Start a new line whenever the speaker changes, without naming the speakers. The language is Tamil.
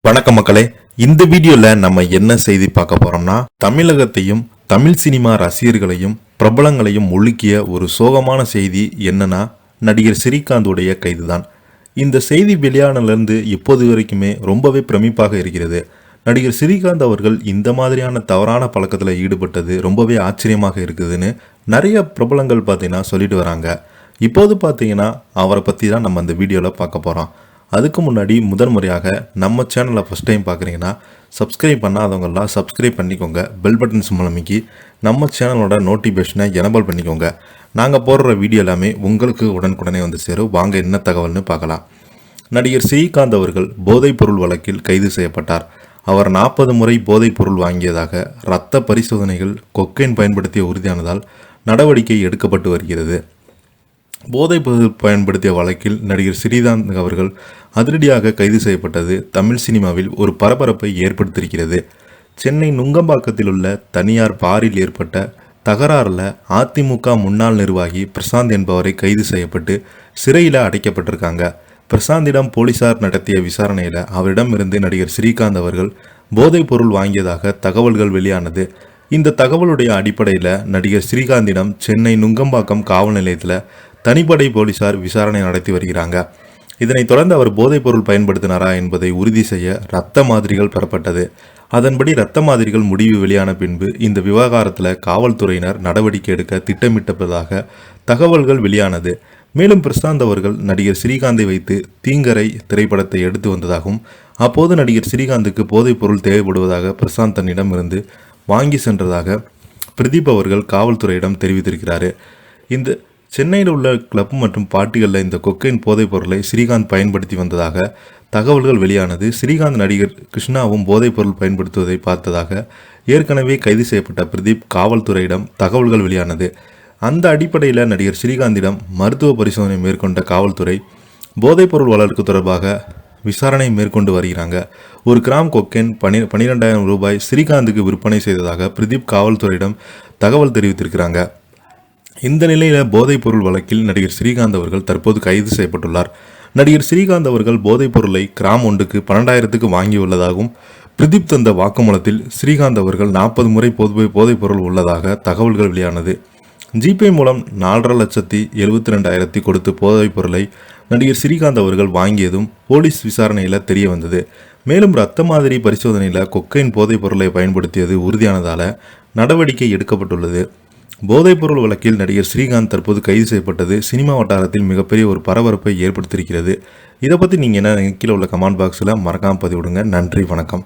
வணக்கம் மக்களே, இந்த வீடியோல நம்ம என்ன செய்தி பார்க்க போறோம்னா, தமிழகத்தையும் தமிழ் சினிமா ரசிகர்களையும் பிரபலங்களையும் ஒழுக்கிய ஒரு சோகமான செய்தி என்னன்னா, நடிகர் ஸ்ரீகாந்துடைய கைதுதான். இந்த செய்தி வெளியானதிலிருந்து இப்போது வரைக்குமே ரொம்பவே பிரமிப்பாக இருக்கிறது. நடிகர் ஸ்ரீகாந்த் அவர்கள் இந்த மாதிரியான தவறான பழக்கத்தில் ஈடுபட்டது ரொம்பவே ஆச்சரியமாக இருக்குதுன்னு நிறைய பிரபலங்கள் பார்த்தீங்கன்னா சொல்லிட்டு வராங்க. இப்போது பார்த்தீங்கன்னா அவரை பற்றி தான் நம்ம அந்த வீடியோவில் பார்க்க போகிறோம். அதுக்கு முன்னாடி முறையாக நம்ம சேனலை ஃபஸ்ட் டைம் பார்க்குறீங்கன்னா சப்ஸ்கிரைப் பண்ணாதவங்கெல்லாம் சப்ஸ்கிரைப் பண்ணிக்கோங்க. பெல் பட்டன்ஸ் மூலமிக்கி நம்ம சேனலோட நோட்டிஃபிகேஷனை எனபிள் பண்ணிக்கோங்க. நாங்கள் போடுற வீடியோ எல்லாமே உங்களுக்கு உடனுக்குடனே வந்து சேரும். வாங்க என்ன தகவல்னு பார்க்கலாம். நடிகர் ஸ்ரீகாந்த் அவர்கள் போதைப்பொருள் வழக்கில் கைது செய்யப்பட்டார். அவர் 40 முறை போதைப் பொருள் வாங்கியதாக இரத்த பரிசோதனைகள் கொக்கைன் பயன்படுத்திய உறுதியானதால் நடவடிக்கை எடுக்கப்பட்டு வருகிறது. போதைப் பொருள் பயன்படுத்திய வழக்கில் நடிகர் ஸ்ரீகாந்த் அவர்கள் அதிரடியாக கைது செய்யப்பட்டது தமிழ் சினிமாவில் ஒரு பரபரப்பை ஏற்படுத்தியிருக்கிறது. சென்னை நுங்கம்பாக்கத்தில் உள்ள தனியார் பாரில் ஏற்பட்ட தகராறில் அதிமுக முன்னாள் நிர்வாகி பிரசாந்த் என்பவரை கைது செய்யப்பட்டு சிறையில் அடைக்கப்பட்டிருக்காங்க. பிரசாந்திடம் போலீசார் நடத்திய விசாரணையில் அவரிடமிருந்து நடிகர் ஸ்ரீகாந்த் அவர்கள் போதைப் பொருள் வாங்கியதாக தகவல்கள் வெளியானது. இந்த தகவலுடைய அடிப்படையில் நடிகர் ஸ்ரீகாந்திடம் சென்னை நுங்கம்பாக்கம் காவல் நிலையத்தில் தனிப்படை போலீசார் விசாரணை நடத்தி வருகிறாங்க. இதனைத் தொடர்ந்து அவர் போதைப் பொருள் பயன்படுத்தினாரா என்பதை உறுதி செய்ய இரத்த மாதிரிகள் பெறப்பட்டது. அதன்படி இரத்த மாதிரிகள் முடிவு வெளியான பின்பு இந்த விவகாரத்தில் காவல்துறையினர் நடவடிக்கை எடுக்க திட்டமிட்டதாக தகவல்கள் வெளியானது. மேலும் பிரசாந்த் அவர்கள் நடிகர் ஸ்ரீகாந்தை வைத்து தீங்கரை திரைப்படத்தை எடுத்து வந்ததாகவும் அப்போது நடிகர் ஸ்ரீகாந்துக்கு போதைப் பொருள் தேவைப்படுவதாக பிரசாந்த் தன்னிடம் இருந்து வாங்கி சென்றதாக பிரதீப் அவர்கள் காவல்துறையிடம் தெரிவித்திருக்கிறார். இந்த சென்னையில் உள்ள கிளப் மற்றும் பார்ட்டிகளில் இந்த கொக்கைன் போதைப் பொருளை ஸ்ரீகாந்த் பயன்படுத்தி வந்ததாக தகவல்கள் வெளியானது. ஸ்ரீகாந்த் நடிகர் கிருஷ்ணாவும் போதைப் பொருள் பயன்படுத்துவதை பார்த்ததாக ஏற்கனவே கைது செய்யப்பட்ட பிரதீப் காவல்துறையிடம் தகவல்கள் வெளியானது. அந்த அடிப்படையில் நடிகர் ஸ்ரீகாந்திடம் மருத்துவ பரிசோதனை மேற்கொண்ட காவல்துறை போதைப் பொருள் வழக்கு தொடர்பாக விசாரணை மேற்கொண்டு வருகிறாங்க. 1 கிராம் கொக்கைன் 12,000 ரூபாய் ஸ்ரீகாந்துக்கு விற்பனை செய்ததாக பிரதீப் காவல்துறையிடம் தகவல் தெரிவித்திருக்கிறாங்க. இந்த நிலையில் போதைப் பொருள் வழக்கில் நடிகர் ஸ்ரீகாந்த் அவர்கள் தற்போது கைது செய்யப்பட்டுள்ளார். நடிகர் ஸ்ரீகாந்த் அவர்கள் போதைப் பொருளை கிராம் ஒன்றுக்கு 12,000க்கு வாங்கியுள்ளதாகவும் பிரதீப் தந்த வாக்குமூலத்தில் ஸ்ரீகாந்த் அவர்கள் 40 முறை போதைப் பொருள் உள்ளதாக தகவல்கள் வெளியானது. ஜிபே மூலம் 4,72,000 கொடுத்து போதைப் பொருளை நடிகர் ஸ்ரீகாந்த் அவர்கள் வாங்கியதும் போலீஸ் விசாரணையில் தெரிய வந்தது. மேலும் இரத்த மாதிரி பரிசோதனையில் கொக்கைன் போதைப் பொருளை பயன்படுத்தியது உறுதியானதால் நடவடிக்கை எடுக்கப்பட்டுள்ளது. போதைப்பொருள் வழக்கில் நடிகர் ஸ்ரீகாந்த் தற்போது கைது செய்யப்பட்டது சினிமா வட்டாரத்தில் மிகப்பெரிய ஒரு பரபரப்பை ஏற்படுத்தியிருக்கிறது. இதை பற்றி நீங்கள் என்ன கீழே உள்ள கமெண்ட் பாக்ஸில் மறக்காமல் பதிவிடுங்க. நன்றி, வணக்கம்.